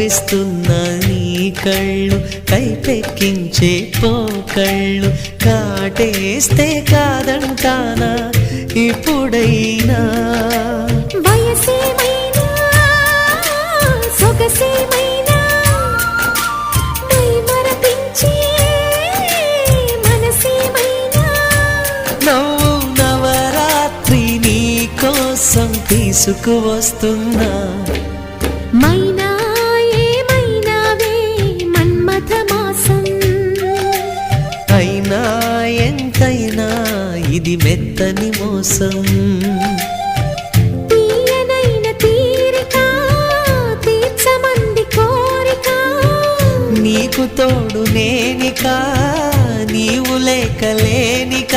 కవ్విస్తున్న నీ కళ్ళు కైపెక్కించే పోకళ్ళు కాటేస్తే కాదంటానా ఇప్పుడైనా వయసేమైనా సొగసేమైనా మరపించే మనసేమైనా నవ్వు నవరాత్రి నీ కోసం తీసుకువస్తున్నా మైనా ఏమైనావే మన్మథ మాసం అయినా ఎంతైనా ఇది మెత్తని మోసం తీయనైన తీరిక తీర్చమంది కోరిక నీకు తోడు నేనిక నీవు లేకలేనిక